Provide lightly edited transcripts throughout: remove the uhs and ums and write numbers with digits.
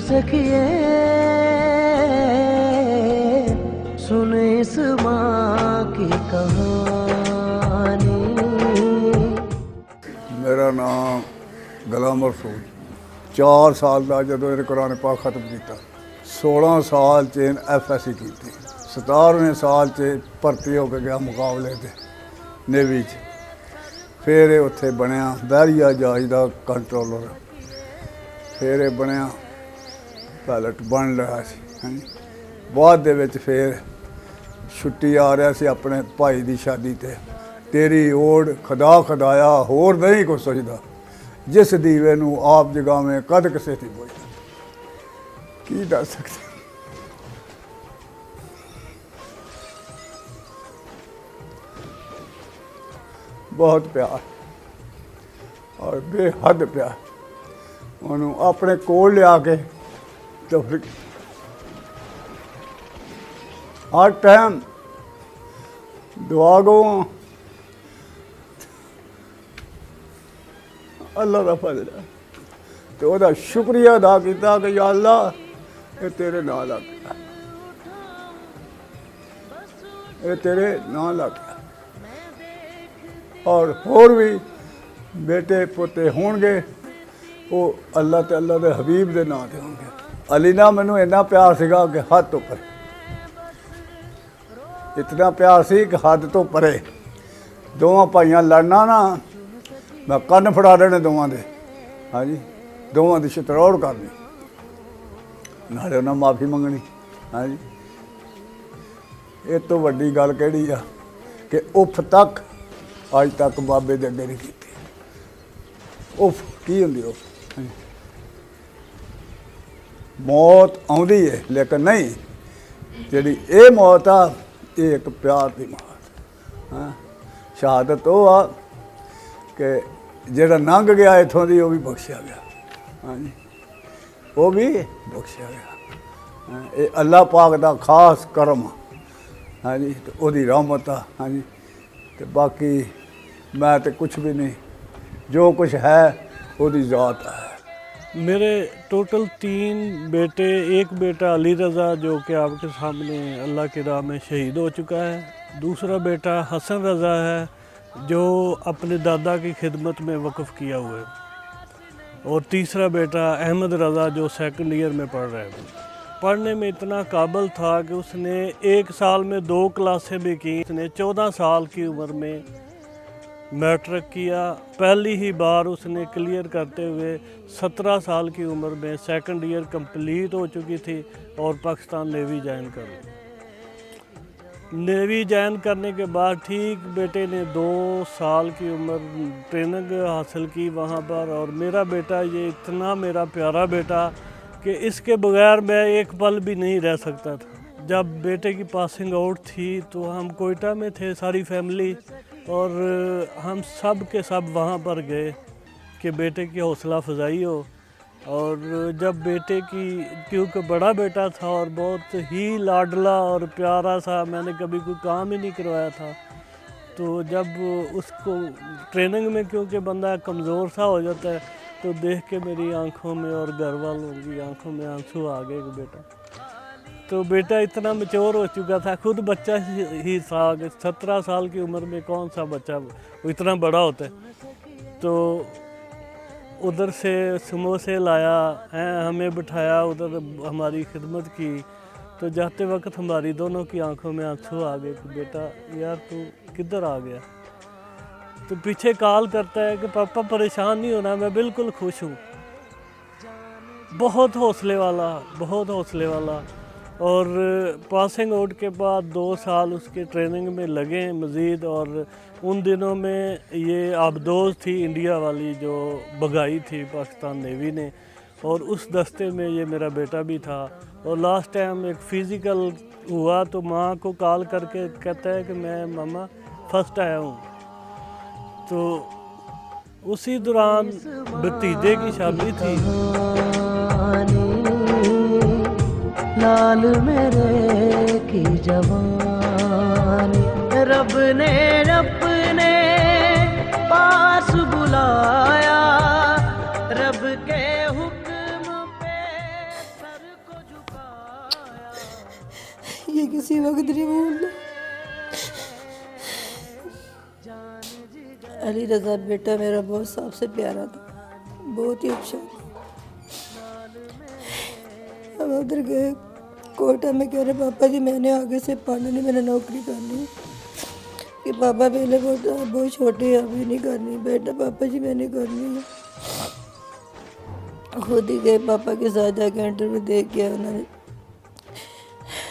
सखिए सुन इस माँ की कहानी। मेरा नाम गुलाम रसूल 4 साल का जो कुरान पाक खत्म किया 16 साल च FSC की 17वें साल च भर्ती होकर गया मुकाबले से नेवी च फिर उत्थे बनया बहरिया जहाज का कंट्रोलर फिर बनया पायलट बन रहा सी बाद दे विच फिर छुट्टी आ रहा सी अपने भाई की शादी ते तेरी ओड़ खुदा खुदाया होर नहीं कुछ सोचता जिस दीवे नूं आप जगावें कद किसे थी बोझदा की दस सकते बहुत प्यार और बेहद प्यार उन्होंने अपने कोल लिया के तो फिर हर टाइम दुआ गो अल्लाह का फजल है तो वह शुक्रिया अदा किया कि या अल्लाह ये तेरे नाम लग गया ये तेरे नाम लग गया और होर भी बेटे पोते होंगे वो अल्लाह ते अल्लाह के हबीब के नाम से होंगे। अली ना मैनू इन्ना प्यार सीगा कि हद तो परे इतना प्यार सी कि हद तो परे दोवां भाइयां लड़ना ना मैं कन्न फड़ा देने दोवां दे हाँ जी दोवां दी छतरौड़ करनी नाले उन्हें माफ़ी मंगनी हाँ जी इस तो वड्डी गल किहड़ी आ कि उफ तक अज तक बाबे दे अगे नहीं की उफ की हुंदी उफ मौत आउंदी है लेकिन नहीं जिहड़ी ये मौत आ ये एक प्यार की मौत हाँ शहादत वो आ कि जिहड़ा लंघ गया इत्थों दी वो भी बख्शिया गया हाँ जी वो भी बख्शिया गया ये अल्लाह पाक दा खास करम हाँ जी तो ओदी रहमत आ हाँ जी तो बाकी मैं तो कुछ भी नहीं जो कुछ है ओदी ज़ात है। मेरे टोटल 3 बेटे, एक बेटा अली रज़ा जो कि आपके सामने अल्लाह की राह में शहीद हो चुका है, दूसरा बेटा हसन रज़ा है जो अपने दादा की खिदमत में वक़्फ़ किया हुआ है, और तीसरा बेटा अहमद रज़ा जो 2nd ईयर में पढ़ रहा है। पढ़ने में इतना काबिल था कि उसने 1 साल में 2 क्लासें भी की। उसने 14 साल की उम्र में मैट्रिक किया। पहली ही बार उसने क्लियर करते हुए 17 साल की उम्र में 2nd ईयर कंप्लीट हो चुकी थी और पाकिस्तान नेवी ज्वाइन कर ली। नेवी ज्वाइन करने के बाद ठीक बेटे ने 2 साल की उम्र ट्रेनिंग हासिल की वहाँ पर, और मेरा बेटा ये इतना मेरा प्यारा बेटा कि इसके बगैर मैं एक पल भी नहीं रह सकता था। जब बेटे की पासिंग आउट थी तो हम कोयटा में थे सारी फैमिली, और हम सब के सब वहाँ पर गए कि बेटे की हौसला अफजाई हो। और जब बेटे की, क्योंकि बड़ा बेटा था और बहुत ही लाडला और प्यारा सा, मैंने कभी कोई काम ही नहीं करवाया था, तो जब उसको ट्रेनिंग में क्योंकि बंदा कमज़ोर सा हो जाता है तो देख के मेरी आंखों में और घर वालों की आंखों में आंसू आ गए कि बेटा, तो बेटा इतना मैच्योर हो चुका था, खुद बच्चा ही था कि 17 साल की उम्र में कौन सा बच्चा वो इतना बड़ा होता है। तो उधर से समोसे लाया है, हमें बिठाया, उधर हमारी खिदमत की, तो जाते वक्त हमारी दोनों की आंखों में आंसू आ गए कि बेटा यार तू किधर आ गया। तो पीछे कॉल करता है कि पापा परेशान नहीं होना, मैं बिल्कुल खुश हूँ। बहुत हौसले वाला, बहुत हौसले वाला। और पासिंग आउट के बाद 2 साल उसके ट्रेनिंग में लगे मज़ीद, और उन दिनों में ये आबदोज़ थी इंडिया वाली जो भगाई थी पाकिस्तान नेवी ने, और उस दस्ते में ये मेरा बेटा भी था। और लास्ट टाइम एक फ़िज़िकल हुआ तो माँ को कॉल करके कहता है कि मैं मामा फर्स्ट आया हूँ। तो उसी दौरान भतीजे की शादी थी। लाल मेरे की जवानी रब ने अपने पास बुलाया, रब के हुक्म पे ये किसी वक्त नहीं भूलना। अली रज़ा बेटा मेरा बहुत सबसे प्यारा था, बहुत ही अच्छा। अब उधर गए कोटा में, कह रहे पापा जी मैंने आगे से पढ़ना नहीं, मैंने नौकरी करनी। कि पापा पहले बहुत छोटे हैं, अभी नहीं करनी। बेटा पापा जी मैंने करनी है। खुद ही गए पापा के साथ, जाके इंटरव्यू दे के उन्होंने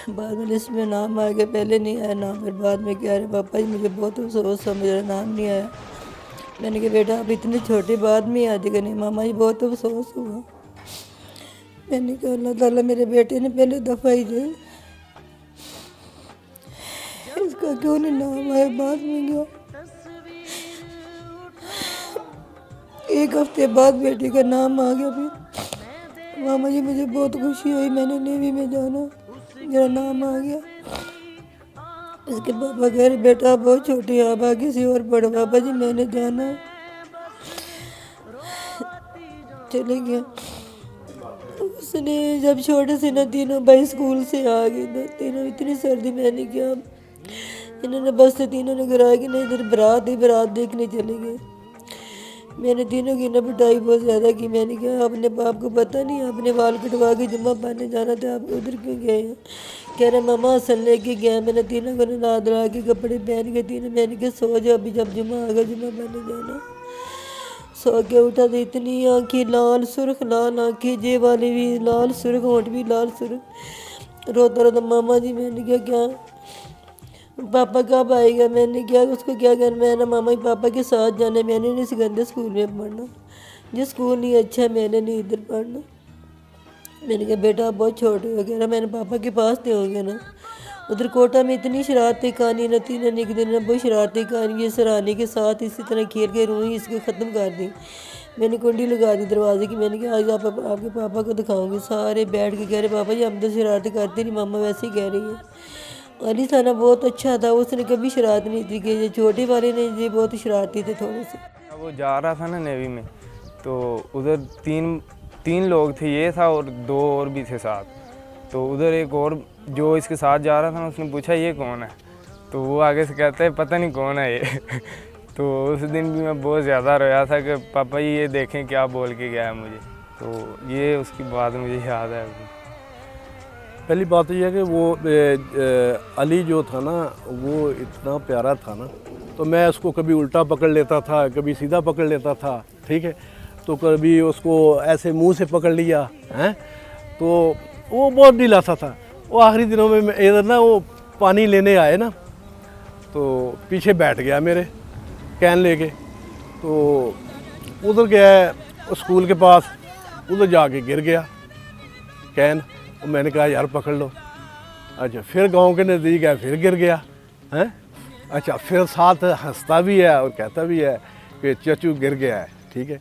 बाद में लिस्ट में नाम आ गया। पहले नहीं आया नाम, फिर बाद में कह रहे पापा जी मुझे बहुत अफसोस था, मेरा नाम नहीं आया। मैंने कहा बेटा आप इतने छोटे, बाद में आ जाएगा। नहीं मामा जी बहुत अफसोस हुआ। मैंने कहा अल्लाह ताला मेरे बेटे ने पहले दफ़ा ही दे, इसका क्यों नहीं नाम आया, बाद में गया। एक हफ्ते बाद बेटे का नाम आ गया। फिर मामा जी मुझे बहुत खुशी हुई, मैंने नेवी में जाना, मेरा नाम आ गया। इसके पापा कह रहे बेटा बहुत छोटी आप आगे किसी और पढ़ो। पापा जी मैंने जाना, चले गया। उसने जब छोटे से ना तीनों भाई स्कूल से आ गए ना, तीनों इतनी सर्दी, मैंने क्या इन्होंने बस से तीनों ने गिराया कि नहीं इधर बारात ही, बारात देखने चले गए। मैंने तीनों की ना पिटाई बहुत ज़्यादा की। मैंने कहा अपने बाप को पता नहीं, आपने बाल कटवा के जुम्मा पहनने जाना था, आप उधर क्यों गए हैं? कह रहे मामा हसन लेके गया। मैंने तीनों को नहा धुला के कपड़े पहन के तीनों, मैंने कहा सो जाओ, अभी जब जुम्मा आएगा जुम्मा पहनने जाना। सो के उठा तो इतनी आँखें लाल सुर्ख, लाल आँखें, जे वाली भी लाल सुर्ख, होंठ भी लाल सुर्ख, रोता रोता मामा जी। मैंने कहा क्या पापा कब आएगा? मैंने क्या उसको क्या कहना, मैं ना मामा ही पापा के साथ जाना, मैंने नहीं इस गंदे स्कूल में पढ़ना, जो स्कूल नहीं अच्छा मैंने नहीं इधर पढ़ना। मैंने कहा बेटा आप बहुत छोटे हो। कह रहा मैंने पापा के पास दे होंगे ना। उधर कोटा में इतनी शरारती कहानी न थी, न एक दिन बहुत शरारती कहानी, ये सराहने के साथ इसी तरह खेल के रूही इसको ख़त्म कर दी। मैंने कुंडी लगा दी दरवाजे की। मैंने कहा आज आपके पापा को दिखाऊंगी। सारे बैठ के कह रहे पापा जी हम तो शरारती करते नहीं, मामा वैसे ही कह रही है। अली थाना बहुत अच्छा था, उसने कभी शरारत नहीं थी कि ये छोटे वाले ने ये बहुत शरारती थे थोड़े से। वो जा रहा था ना नेवी में, तो उधर तीन लोग थे, ये था और 2 और भी थे साथ। तो उधर एक और जो इसके साथ जा रहा था ना, उसने पूछा ये कौन है? तो वो आगे से कहता है पता नहीं कौन है ये। तो उस दिन भी मैं बहुत ज़्यादा रोया था कि पापा ये देखें क्या बोल के गया है मुझे। तो ये उसकी बात मुझे याद है अभी। पहली बात यह है कि वो अली जो था ना वो इतना प्यारा था ना, तो मैं उसको कभी उल्टा पकड़ लेता था, कभी सीधा पकड़ लेता था, ठीक है। तो कभी उसको ऐसे मुंह से पकड़ लिया हैं, तो वो बहुत ढीला सा था। वो आखिरी दिनों में इधर ना वो पानी लेने आए ना, तो पीछे बैठ गया मेरे कैन लेके। तो उधर गया स्कूल के पास, उधर जाके गिर गया कैन। मैंने कहा यार पकड़ लो। अच्छा फिर गांव के नज़दीक है, फिर गिर गया हैं। अच्छा फिर साथ हंसता भी है और कहता भी है कि चचू गिर गया है, ठीक है।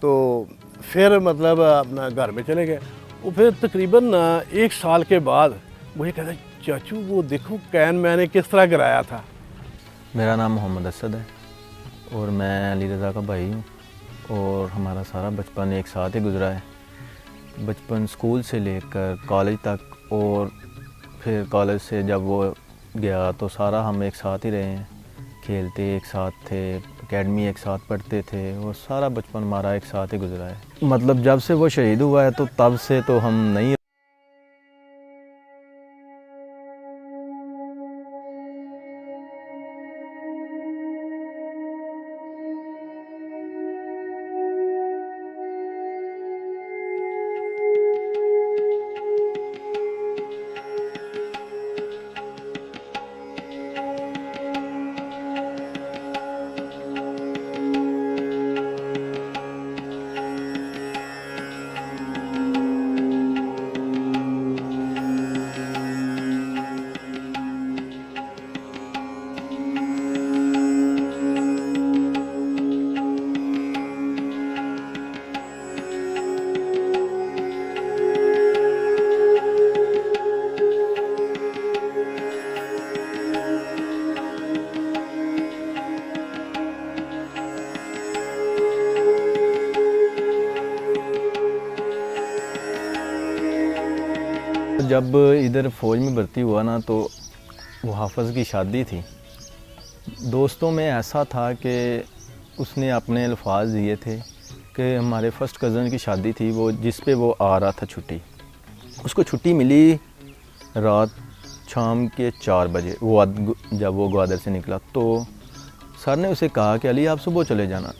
तो फिर मतलब अपना घर में चले गए। वो फिर तकरीबन 1 साल के बाद मुझे कहता चाचू वो देखो कैन मैंने किस तरह गिराया था। मेरा नाम मोहम्मद असद है और मैं अली रज़ा का भाई हूँ, और हमारा सारा बचपन एक साथ ही गुजरा है। बचपन स्कूल से लेकर कॉलेज तक, और फिर कॉलेज से जब वो गया तो सारा हम एक साथ ही रहे हैं, खेलते एक साथ थे, एकेडमी एक साथ पढ़ते थे, और सारा बचपन हमारा एक साथ ही गुजरा है। मतलब जब से वो शहीद हुआ है तो तब से तो हम नहीं जब इधर फ़ौज में भर्ती हुआ ना तो वो हाफ़िज़ की शादी थी। दोस्तों में ऐसा था कि उसने अपने अल्फाज दिए थे कि हमारे फर्स्ट कज़न की शादी थी वो जिस पे वो आ रहा था छुट्टी। उसको छुट्टी मिली रात शाम के 4 बजे जब वो ग्वादर से निकला तो सर ने उसे कहा कि अली आप सुबह चले जाना।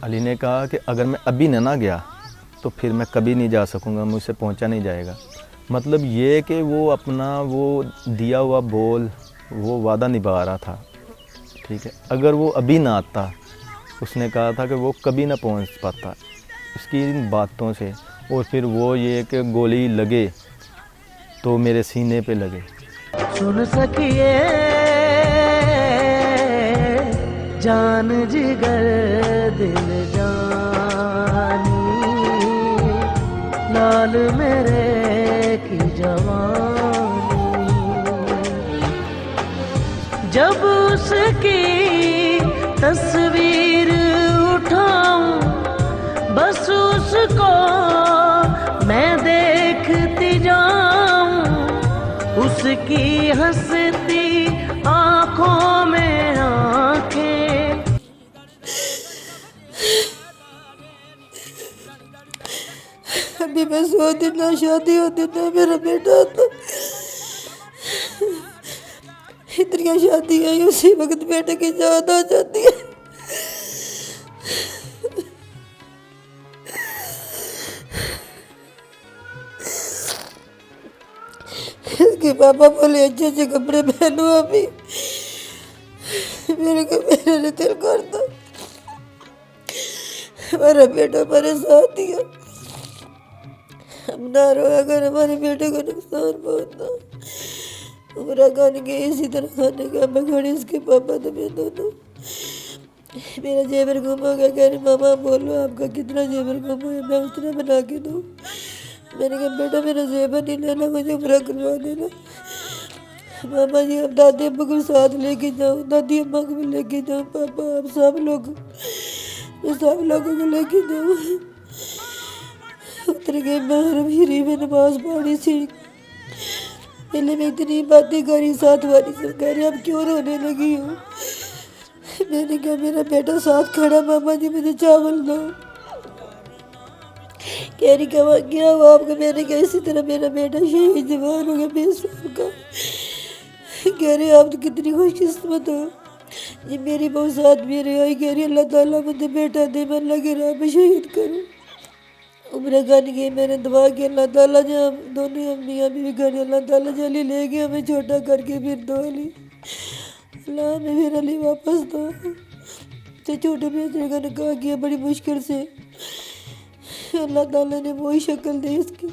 अली ने कहा कि अगर मैं अभी ना गया तो फिर मैं कभी नहीं जा सकूँगा, मुझसे पहुँचा नहीं जाएगा। मतलब ये कि वो अपना वो दिया हुआ बोल वो वादा निभा रहा था, ठीक है। अगर वो अभी ना आता, उसने कहा था कि वो कभी ना पहुँच पाता उसकी इन बातों से। और फिर वो ये कि गोली लगे तो मेरे सीने पे लगे। सुन सकिए जान जिगर दिल जानी, लाल मेरे की जवानी। जब उसकी तस्वीर उठाऊं बस उसको मैं देखती जाऊं, उसकी हंसती आँखों में आँखें। अभी मैं 100 दिन ना शादी होती ना मेरा बेटा था। इतनी शादी आई उसी वक्त बेटे की जान आ जाती है। इसके पापा बोले अच्छे अच्छे कपड़े पहनो अभी। मेरे ने दिल कर दो, हमारा बेटा हमारे साथ दिया। हम ना रोया कर हमारे बेटे को नुकसान पहुंचना। उमरा खान के इसी तरह खाने का मैं खड़ी इसके पापा तो मैं दोनों। मेरा जेवर गुम हो गया, कह रहे मामा बोलो आपका कितना जेवर गुम हो गया, मैं उतना बना के दूँ। मैंने कहा बेटा मेरा जेवर नहीं लेना, मुझे उम्रा करवा देना। मामा जी अब दादी अम्मा को साथ लेके जाओ, दादी अम्मा को भी लेके जाओ, पापा आप सब लोगों को लेके जाओ। उतर गए महरम शरीफ में नमाज पढ़ी सी। पहले मैं इतनी बातें करी साथ वाली से, कह रही अब क्यों रोने लगी हो। मैंने कहा मेरा बेटा साथ खड़ा, मामा जी मुझे चावल दो। कह रही क्या हुआ आपको। मैंने कहा इसी तरह मेरा बेटा शहीद जवान हो गया 20 साल का। कह रहे आप तो कितनी खुशकिस्मत हो, ये मेरी बहुत साथ मेरे आई। कह रही अल्लाह ताला मुझे बेटा दे, मैं अल्लाह की राह में शहीद करूँ। उम्र खान गई, मैंने दुआ की अल्लाह ताला जहाँ दोनों मियाँ बीवी घर अल्लाह ताला जल्दी ले गया हमें छोटा करके, फिर दो अली अल्लाह हमें फिर अली वापस दो। तो छोटे बेटे का निकाह किया बड़ी मुश्किल से, अल्लाह ताला ने वही शक्ल दी इसकी,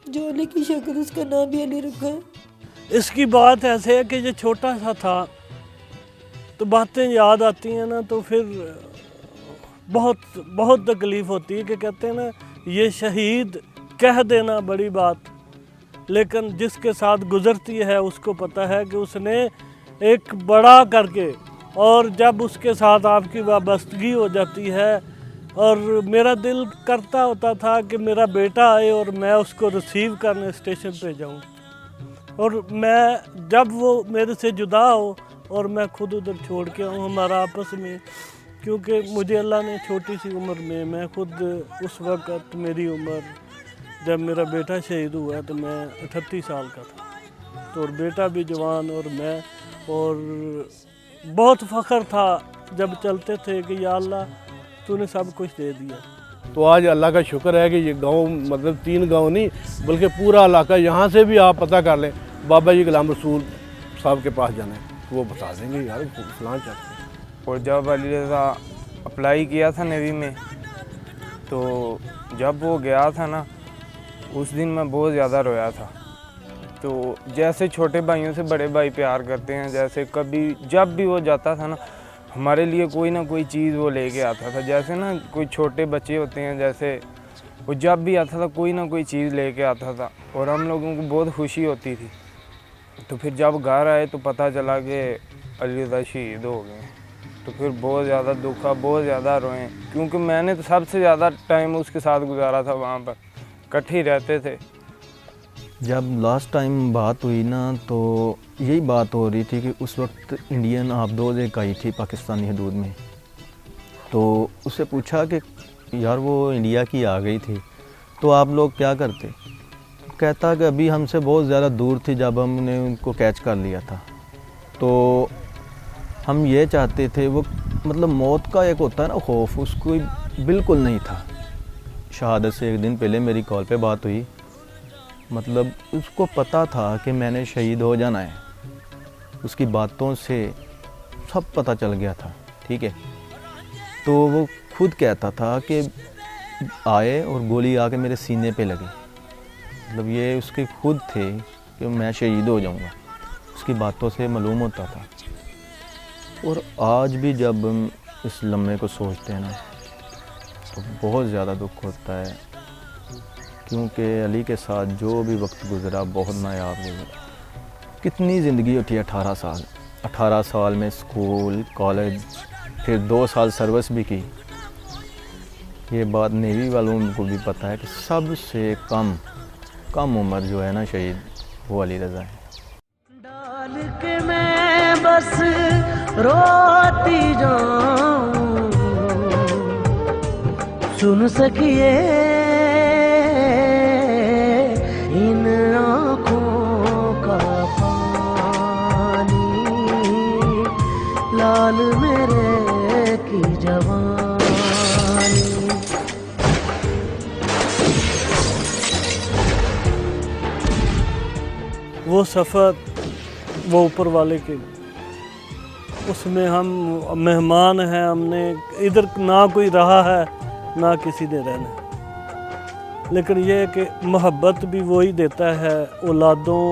जो अली की शक्ल, उसका नाम भी अली रखा है। इसकी बात ऐसे है कि ये छोटा सा था तो बातें याद आती हैं ना तो फिर बहुत बहुत तकलीफ़ होती है कि कहते हैं ना ये शहीद कह देना बड़ी बात, लेकिन जिसके साथ गुज़रती है उसको पता है कि उसने एक बड़ा करके, और जब उसके साथ आपकी वाबस्तगी हो जाती है। और मेरा दिल करता होता था कि मेरा बेटा आए और मैं उसको रिसीव करने स्टेशन पे जाऊं, और मैं जब वो मेरे से जुदा हो और मैं खुद उधर छोड़ के आऊँ हमारा आपस में, क्योंकि मुझे अल्लाह ने छोटी सी उम्र में, मैं खुद उस वक़्त मेरी उम्र जब मेरा बेटा शहीद हुआ तो मैं 38 साल का था, तो और बेटा भी जवान और मैं, और बहुत फ़ख्र था जब चलते थे कि या अल्लाह तूने सब कुछ दे दिया। तो आज अल्लाह का शुक्र है कि ये गांव मतलब 3 गांव नहीं बल्कि पूरा इलाका, यहाँ से भी आप पता कर लें बाबा जी गुलाम रसूल साहब के पास जाना है तो वो बता देंगे यार फलां चाहते हैं। और जब अली रज़ा अप्लाई किया था नेवी में तो जब वो गया था ना उस दिन मैं बहुत ज़्यादा रोया था। तो जैसे छोटे भाइयों से बड़े भाई प्यार करते हैं, जैसे कभी जब भी वो जाता था ना हमारे लिए कोई ना कोई चीज़ वो लेके आता था। जैसे ना कोई छोटे बच्चे होते हैं, जैसे वो जब भी आता था कोई ना कोई चीज़ लेके आता था और हम लोगों को बहुत खुशी होती थी। तो फिर जब घर आए तो पता चला कि अली रज़ा शहीद हो गए, तो फिर बहुत ज़्यादा दुखा, बहुत ज़्यादा रोए, क्योंकि मैंने तो सबसे ज़्यादा टाइम उसके साथ गुजारा था, वहाँ पर इकट्ठे रहते थे। जब लास्ट टाइम बात हुई ना तो यही बात हो रही थी कि उस वक्त इंडियन आबदोज़ एक आई थी पाकिस्तानी हदूद में, तो उससे पूछा कि यार वो इंडिया की आ गई थी तो आप लोग क्या करते। कहता कि अभी हमसे बहुत ज़्यादा दूर थी जब हमने उनको कैच कर लिया था, तो हम ये चाहते थे वो मतलब मौत का एक होता है ना खौफ, उसको बिल्कुल नहीं था। शहादत से एक दिन पहले मेरी कॉल पे बात हुई, मतलब उसको पता था कि मैंने शहीद हो जाना है, उसकी बातों से सब पता चल गया था, ठीक है। तो वो खुद कहता था कि आए और गोली आके मेरे सीने पे लगी, मतलब ये उसके खुद थे कि मैं शहीद हो जाऊंगा, उसकी बातों से मालूम होता था। और आज भी जब हम इस लम्हे को सोचते हैं ना तो बहुत ज़्यादा दुख होता है, क्योंकि अली के साथ जो भी वक्त गुज़रा बहुत नायाब गुज़रा। कितनी ज़िंदगी उठी, 18 साल में स्कूल कॉलेज, फिर 2 साल सर्विस भी की। ये बात नेवी वालों को भी पता है कि सबसे कम उम्र जो है ना शहीद, वो अली रज़ा है। डाल के मैं बस रोती जाऊं, सुन सकिए इन आँखों का पानी, लाल मेरे की जवानी। वो सफ़र वो ऊपर वाले के, उसमें हम मेहमान हैं, हमने इधर ना कोई रहा है ना किसी ने रहना, लेकिन ये है कि मोहब्बत भी वही देता है। औलादों,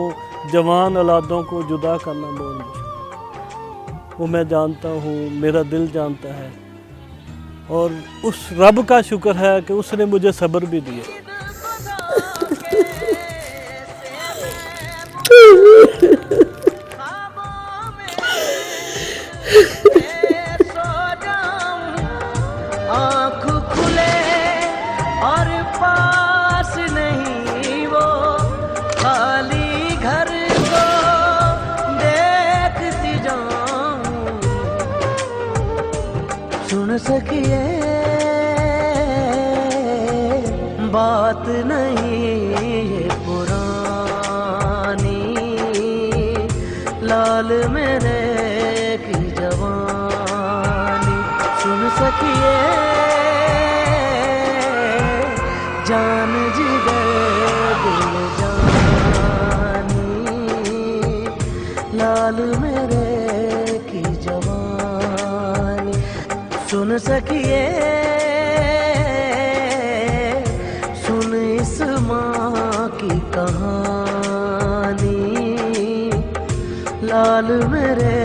जवान औलादों को जुदा करना बहुत मुश्किल, वो मैं जानता हूँ, मेरा दिल जानता है, और उस रब का शुक्र है कि उसने मुझे सब्र भी दिया। आँख खुले और पास नहीं वो खाली घर को देखती जाऊं, सुन सकिए बात नहीं ये पुरानी, लाल मेरे की जवानी। सुन सकिए जान जिगर दिल जानी, लाल मेरे की जवानी। सुन सकिए सुन इस माँ की कहानी, लाल मेरे